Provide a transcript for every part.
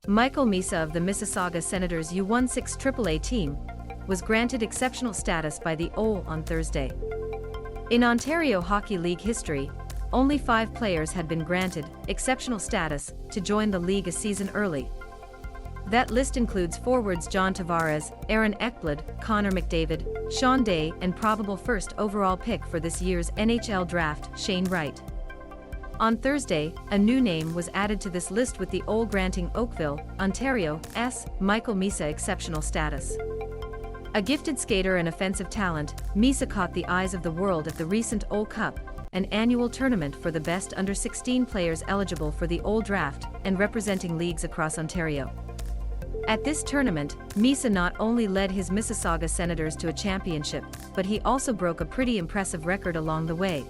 Misa of the Mississauga Senators U16 AAA team was granted exceptional status by the OHL on Thursday. In Ontario Hockey League history, only 5 players had been granted exceptional status to join the league a season early. That list includes forwards John Tavares, Ekblad, Connor McDavid, Sean Day, and probable first overall pick for this year's NHL draft, Shane Wright. On Thursday, a new name was added to this list with the OHL granting Oakville, Ontario's Misa exceptional status. A gifted skater and offensive talent, Misa caught the eyes of the world at the recent OHL Cup, an annual tournament for the best under-16 players eligible for the OHL draft and representing leagues across Ontario. At this tournament, Misa not only led his Mississauga Senators to a championship, but he also broke a pretty impressive record along the way.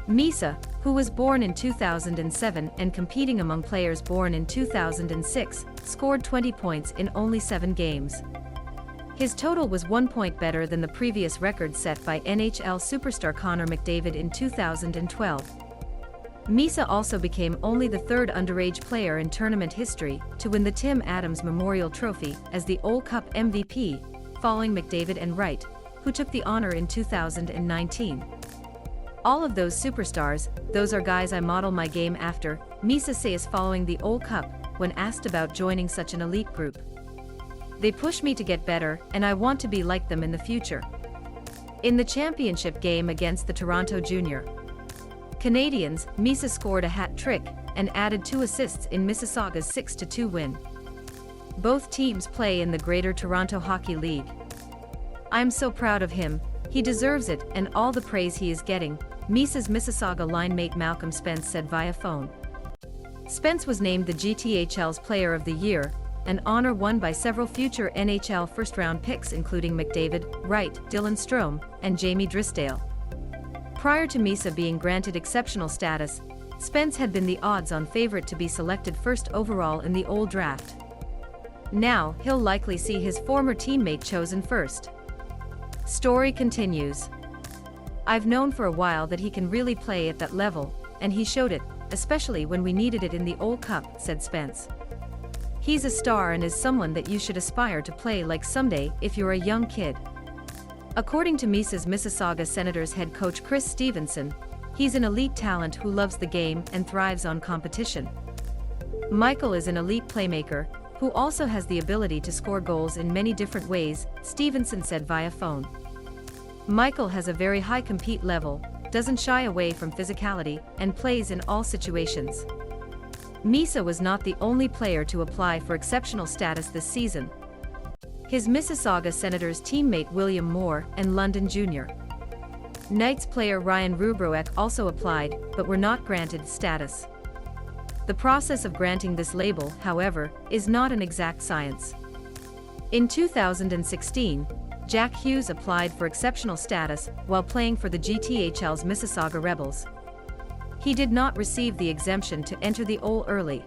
Misa, who was born in 2007 and competing among players born in 2006, scored 20 points in only 7 games. His total was 1 point better than the previous record set by NHL superstar Connor McDavid in 2012. Misa also became only the 3rd underage player in tournament history to win the Tim Adams Memorial Trophy as the OHL Cup MVP, following McDavid and Wright, who took the honor in 2019. All of those superstars, those are guys I model my game after, Misa says following the OHL Cup when asked about joining such an elite group. They push me to get better, and I want to be like them in the future. In the championship game against the Toronto Junior Canadiens, Misa scored a hat trick and added 2 assists in Mississauga's 6-2 win. Both teams play in the Greater Toronto Hockey League. I'm so proud of him, he deserves it and all the praise he is getting, Misa's Mississauga line mate Malcolm Spence said via phone. Spence was named the GTHL's Player of the Year, an honor won by several future NHL first-round picks including McDavid, Wright, Dylan Strome, and Jamie Drysdale. Prior to Misa being granted exceptional status, Spence had been the odds-on favorite to be selected first overall in the OHL draft. Now, he'll likely see his former teammate chosen first. Story continues. I've known for a while that he can really play at that level, and he showed it, especially when we needed it in the OHL Cup, said Spence. He's a star and is someone that you should aspire to play like someday if you're a young kid. According to Misa's Mississauga Senators head coach Chris Stevenson, he's an elite talent who loves the game and thrives on competition. Michael is an elite playmaker, who also has the ability to score goals in many different ways, Stevenson said via phone. Michael has a very high compete level, doesn't shy away from physicality, and plays in all situations. Misa was not the only player to apply for exceptional status this season. His Mississauga Senators teammate William Moore and London Jr. Knights player Ryan Rubroek also applied, but were not granted status. The process of granting this label, however, is not an exact science. In 2016, Jack Hughes applied for exceptional status while playing for the GTHL's Mississauga Rebels. He did not receive the exemption to enter the OHL early.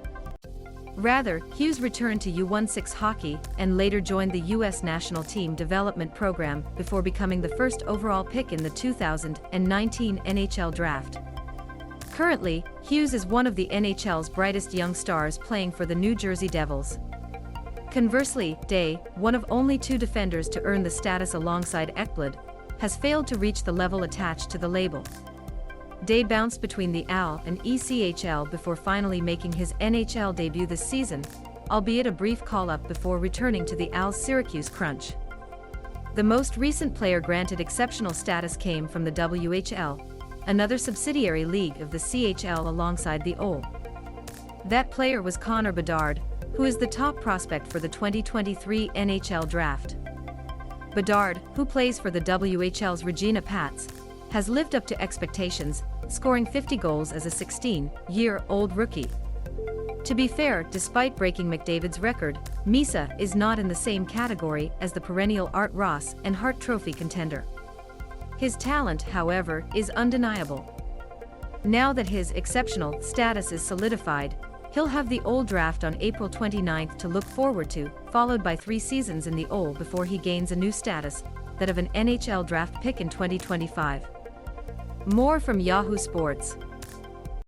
Rather, Hughes returned to U16 hockey and later joined the U.S. national team development program before becoming the first overall pick in the 2019 NHL draft. Currently, Hughes is one of the NHL's brightest young stars playing for the New Jersey Devils. Conversely, Day, one of only 2 defenders to earn the status alongside Ekblad, has failed to reach the level attached to the label. Day bounced between the AL and ECHL before finally making his NHL debut this season, albeit a brief call-up before returning to the AL's Syracuse Crunch. The most recent player granted exceptional status came from the WHL, another subsidiary league of the CHL alongside the OHL. That player was Connor McDavid, who is the top prospect for the 2023 NHL draft. Bedard, who plays for the WHL's Regina Pats, has lived up to expectations, scoring 50 goals as a 16-year-old rookie. To be fair, despite breaking McDavid's record, Misa is not in the same category as the perennial Art Ross and Hart Trophy contender. His talent, however, is undeniable. Now that his exceptional status is solidified, he'll have the OHL draft on April 29 to look forward to, followed by 3 seasons in the OHL before he gains a new status, that of an NHL draft pick in 2025. More from Yahoo Sports.